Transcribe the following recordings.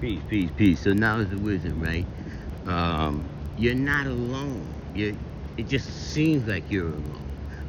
Peace, peace, peace. So now is the wisdom, right? You're not alone. It just seems like you're alone.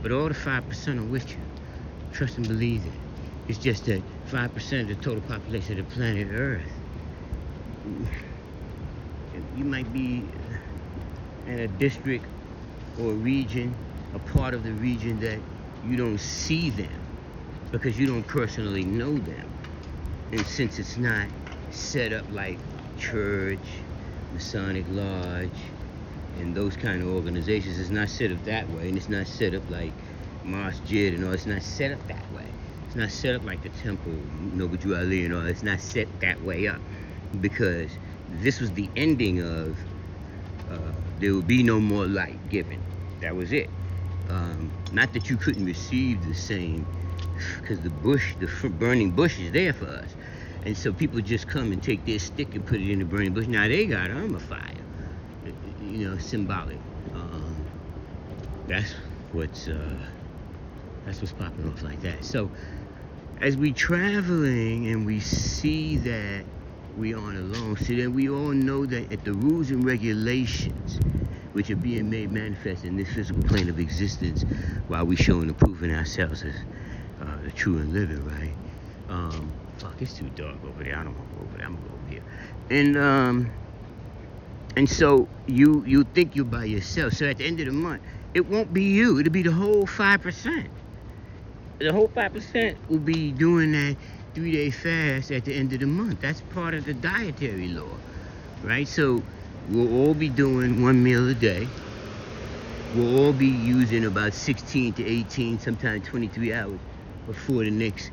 But all the 5% are with you. Trust and believe it. It's just that 5% of the total population of the planet Earth. You might be in a district or a region, a part of the region that you don't see them because you don't personally know them. And since it's not set up like church, Masonic Lodge, and those kind of organizations, it's not set up that way, and it's not set up like Masjid and all. It's not set up that way. It's not set up like the temple, Nobuju Ali and all. It's not set that way up because this was the ending of there will be no more light given. That was it. Not that you couldn't receive the same, because the burning bush is there for us. And so people just come and take their stick and put it in the burning bush. Now they got armor fire, symbolic. That's what's popping off like that. So as we traveling and we see that we aren't alone, so then we all know that at the rules and regulations which are being made manifest in this physical plane of existence while we showing and proving ourselves as the true and living, right? Fuck, it's too dark over there. I don't want to go over there. I'm gonna go over here. And so you think you're by yourself. So at the end of the month, it won't be you. It'll be the whole 5%. The whole 5% will be doing that 3-day fast at the end of the month. That's part of the dietary law, right? So we'll all be doing 1 meal a day. We'll all be using about 16 to 18, sometimes 23 hours before the next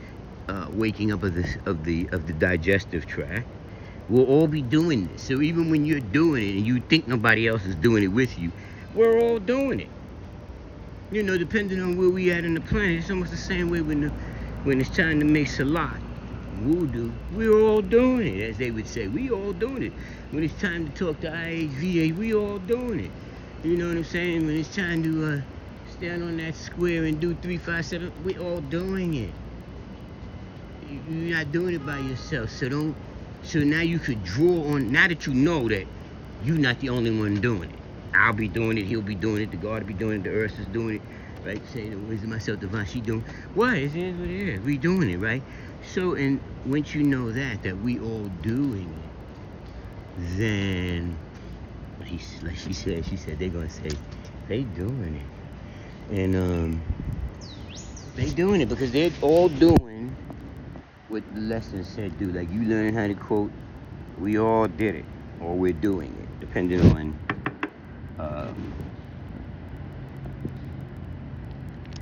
waking up of the digestive tract. We'll all be doing this. So even when you're doing it and you think nobody else is doing it with you, we're all doing it. Depending on where we at in the planet, it's almost the same way when it's time to make salat, wudu, we're all doing it, as they would say. We all doing it. When it's time to talk to IHVA, we all doing it. You know what I'm saying? When it's time to stand on that square and do 357, we all doing it. You're not doing it by yourself. So now you could draw on, now that you know that you're not the only one doing it. I'll be doing it, he'll be doing it, the God will be doing it, the earth is doing it, right? Saying the wisdom myself, divine, she doing what? It is what it is. We doing it, right? So, and once you know that we all doing it, then like she said they're gonna say they doing it. And they doing it because they're all doing what the lesson said do. Like you learn how to quote, we all did it, or we're doing it, depending on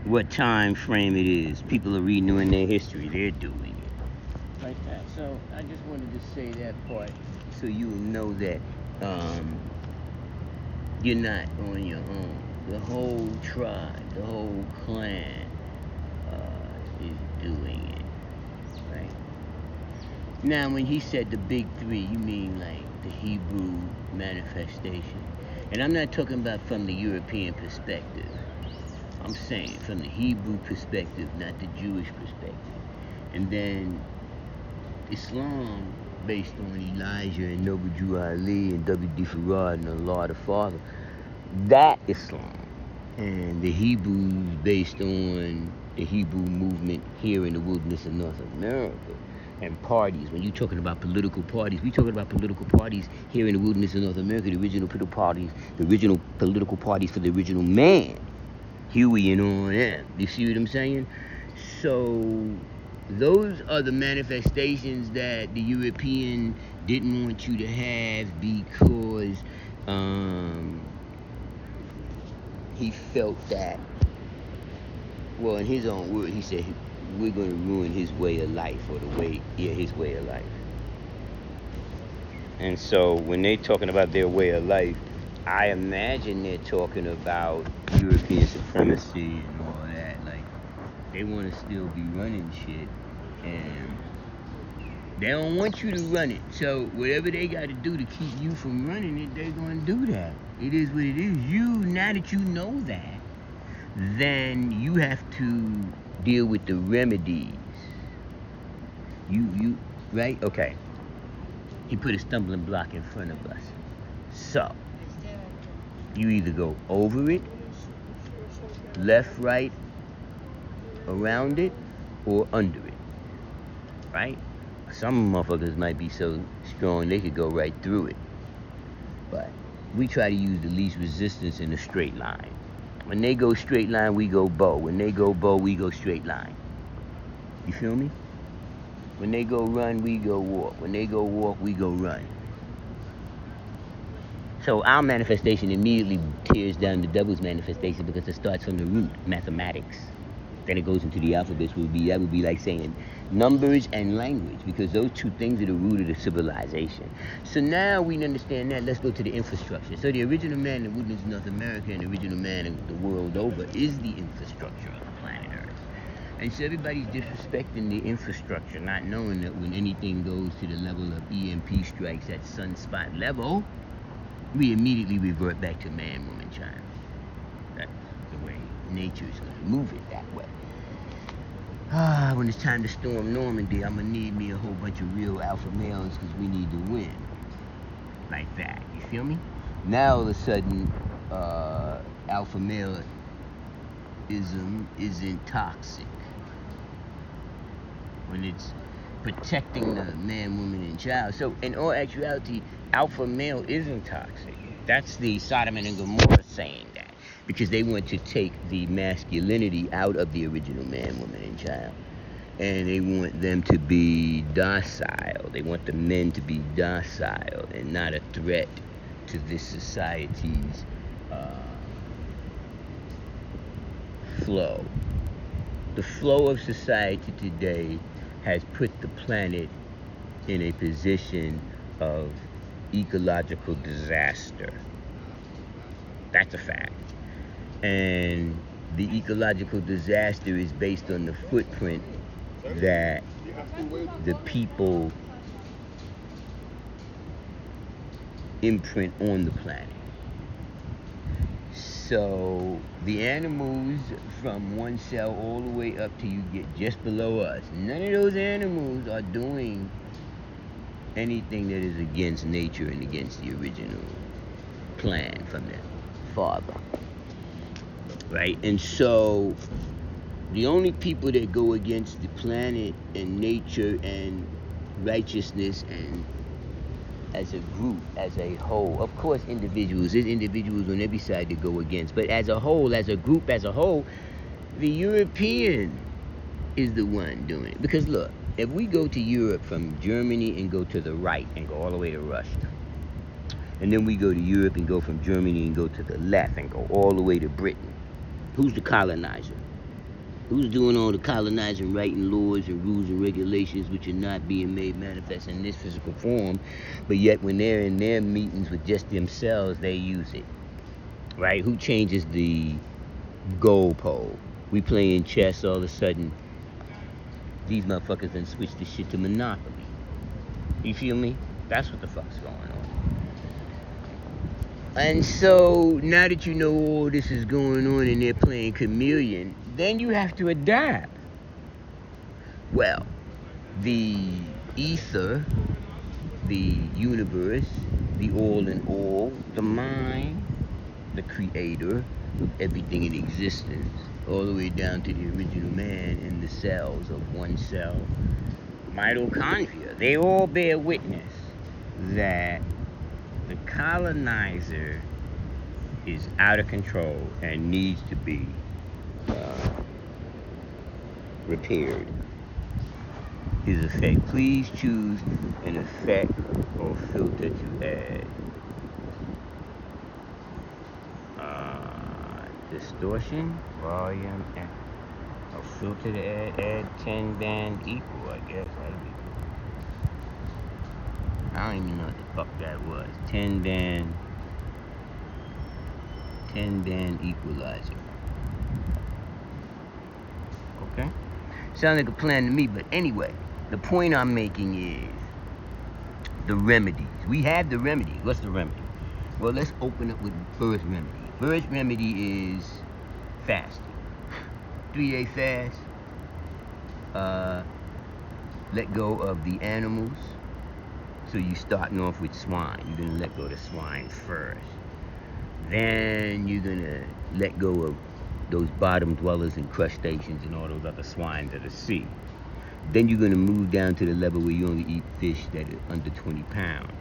what time frame it is. People are renewing their history. They're doing it like that. So I just wanted to say that part so you know that you're not on your own. The whole tribe, the whole clan is doing it, right? Now, when he said the big three, you mean like the Hebrew manifestation. And I'm not talking about from the European perspective. I'm saying from the Hebrew perspective, not the Jewish perspective. And then Islam, based on Elijah and Nobuju Ali and W.D. Farad and Allah the Father, that Islam. And the Hebrews, based on the Hebrew movement here in the wilderness of North America. And parties, when you're talking about political parties, we're talking about political parties here in the wilderness of North America, the original political parties for the original man, Huey and all that. You see what I'm saying? So those are the manifestations that the European didn't want you to have because he felt that, well, in his own word, he said, we're going to ruin his way of life, or his way of life. And so when they're talking about their way of life, I imagine they're talking about European supremacy and all that. Like, they want to still be running shit, and they don't want you to run it. So whatever they got to do to keep you from running it, they're going to do that. It is what it is. Now that you know that, then you have to deal with the remedies. You right? Okay. He put a stumbling block in front of us. So, you either go over it, left, right, around it, or under it, right? Some motherfuckers might be so strong they could go right through it. But we try to use the least resistance in a straight line. When they go straight line, we go bow. When they go bow, we go straight line. You feel me? When they go run, we go walk. When they go walk, we go run. So our manifestation immediately tears down the devil's manifestation because it starts from the root, mathematics. Then it goes into the alphabets. That would be like saying numbers and language, because those two things are the root of the civilization. So now we understand that. Let's go to the infrastructure. So the original man that witnessed North America and the original man of the world over is the infrastructure of the planet Earth. And so everybody's disrespecting the infrastructure, not knowing that when anything goes to the level of EMP strikes at sunspot level, we immediately revert back to man, woman, child. That's the way nature is going to move it that way. When it's time to storm Normandy, I'm going to need me a whole bunch of real alpha males because we need to win. Like that. You feel me? Now all of a sudden, alpha maleism isn't toxic. When it's protecting the man, woman, and child. So in all actuality, alpha male isn't toxic. That's the Sodom and Gomorrah saying that. Because they want to take the masculinity out of the original man, woman, and child. And they want them to be docile. They want the men to be docile and not a threat to this society's flow. The flow of society today has put the planet in a position of ecological disaster. That's a fact. And the ecological disaster is based on the footprint that the people imprint on the planet. So the animals from one cell all the way up till you get just below us, none of those animals are doing anything that is against nature and against the original plan from their father. Right? And so the only people that go against the planet and nature and righteousness and as a group, as a whole, of course individuals, there's individuals on every side to go against, but as a whole, as a group, as a whole, the European is the one doing it. Because look, if we go to Europe from Germany and go to the right and go all the way to Russia, and then we go to Europe and go from Germany and go to the left and go all the way to Britain, who's the colonizer? Who's doing all the colonizing, writing laws and rules and regulations which are not being made manifest in this physical form, but yet when they're in their meetings with just themselves, they use it, right? Who changes the goalpole? We playing chess, all of a sudden, these motherfuckers done switch this shit to Monopoly. You feel me? That's what the fuck's going on. And so, now that you know all this is going on and they're playing chameleon, then you have to adapt. Well, the ether, the universe, the all in all, the mind, the creator of everything in existence, all the way down to the original man in the cells of one cell, mitochondria, they all bear witness that the colonizer is out of control and needs to be repaired. His effect. Please choose an effect or filter to add. Distortion, volume, and a filter to add 10 band equal, I guess. I don't even know what the fuck that was. 10 band equalizer. Okay? Sounds like a plan to me, but anyway, the point I'm making is the remedies. We have the remedy. What's the remedy? Well, let's open up with first remedy. First remedy is fasting. 3-day fast. Let go of the animals. So you're starting off with swine. You're gonna let go of the swine first. Then you're gonna let go of those bottom dwellers and crustaceans and all those other swines of the sea. Then you're gonna move down to the level where you only eat fish that are under 20 pounds.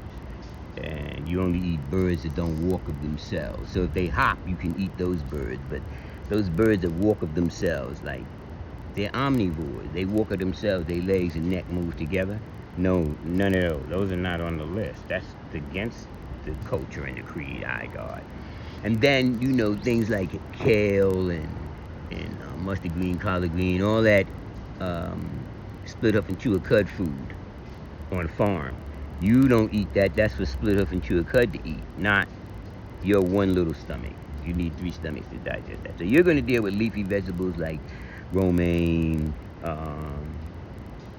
And you only eat birds that don't walk of themselves. So if they hop, you can eat those birds. But those birds that walk of themselves, like, they're omnivores. They walk of themselves, their legs and neck move together. No, none of those. Those are not on the list. That's against the culture and the creed I got. And then, you know, things like kale and mustard green, collard green, all that split up and chew a cud food on a farm. You don't eat that. That's for split up and chew a cud to eat, not your one little stomach. You need 3 stomachs to digest that. So you're going to deal with leafy vegetables like romaine,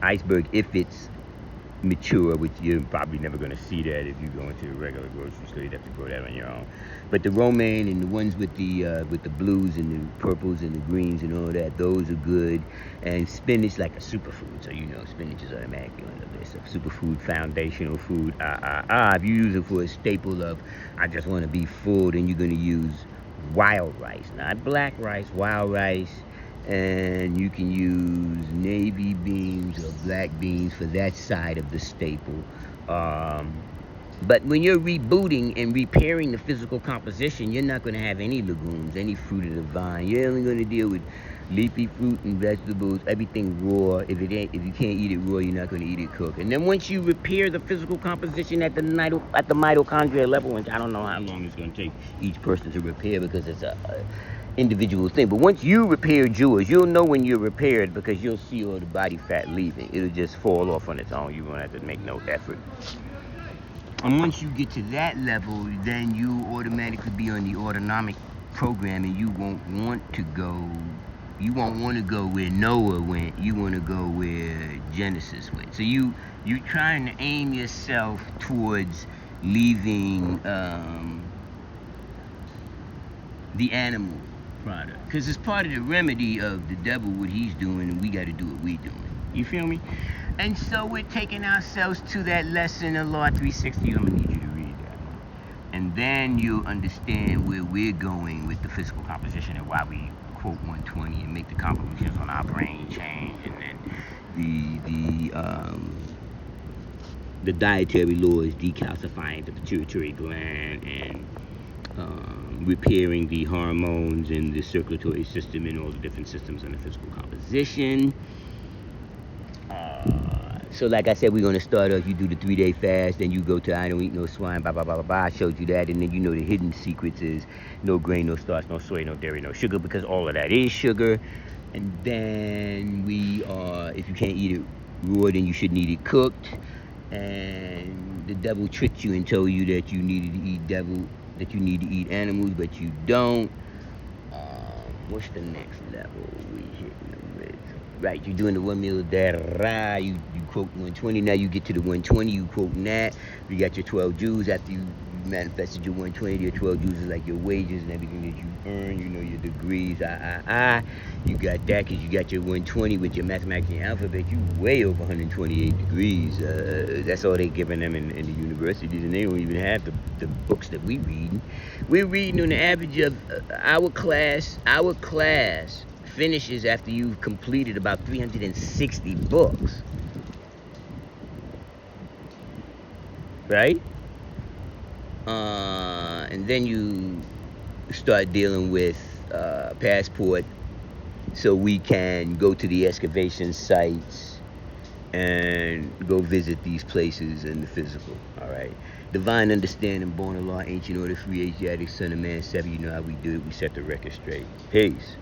iceberg, if it's mature, which you're probably never going to see that if you go into a regular grocery store. You'd have to grow that on your own. But the romaine and the ones with the blues and the purples and the greens and all that, those are good. And spinach, like a superfood, so you know spinach is automatically on the list of superfood, foundational food. If you use it for a staple of, I just want to be full, then you're going to use wild rice, not black rice, wild rice. And you can use navy beans or black beans for that side of the staple. But when you're rebooting and repairing the physical composition, you're not going to have any legumes, any fruit of the vine. You're only going to deal with leafy fruit and vegetables, everything raw. If you can't eat it raw, you're not going to eat it cooked. And then once you repair the physical composition at the mitochondrial level, which I don't know how long it's going to take each person to repair because it's a individual thing. But once you repair yours, you'll know when you're repaired because you'll see all the body fat leaving. It'll just fall off on its own. You won't have to make no effort. And once you get to that level, then you automatically be on the autonomic program, and you won't want to go where Noah went. You want to go where Genesis went. So you're trying to aim yourself towards leaving the animal product, because it's part of the remedy of the devil, what he's doing, and we got to do what we doing. You feel me? And so we're taking ourselves to that lesson in Law 360. I'm gonna need you to read that one, and then you'll understand where we're going with the physical composition and why we quote 120 and make the convolutions on our brain change, and then the dietary laws, decalcifying the pituitary gland, and repairing the hormones in the circulatory system and all the different systems in the physical composition. So like I said, we're going to start off, you do the 3-day fast, then you go to I don't eat no swine, blah, blah, blah, blah, blah. I showed you that, and then you know the hidden secrets is no grain, no starch, no soy, no dairy, no sugar, because all of that is sugar. And then if you can't eat it raw, then you shouldn't eat it cooked. And the devil tricked you and told you that you needed to eat animals, but you don't. What's the next level we hitting them with? Right, you're doing the 1 meal you quote 120. Now you get to the 120, you quoting that. You got your 12 Jews after you manifested your 120. Your 12 Jews is like your wages and everything that you earn. You know your degrees. You got that because you got your 120 with your mathematics and alphabet. You way over 128 degrees. That's all they giving them in the universities, and they don't even have the books that we reading. We're reading on the average of our class finishes after you've completed about 360 books, right? And then you start dealing with passport, so we can go to the excavation sites and go visit these places in the physical. All right, divine understanding, born of law, ancient order, free Asiatic, son of man, 7. You know how we do it. We set the record straight. Peace.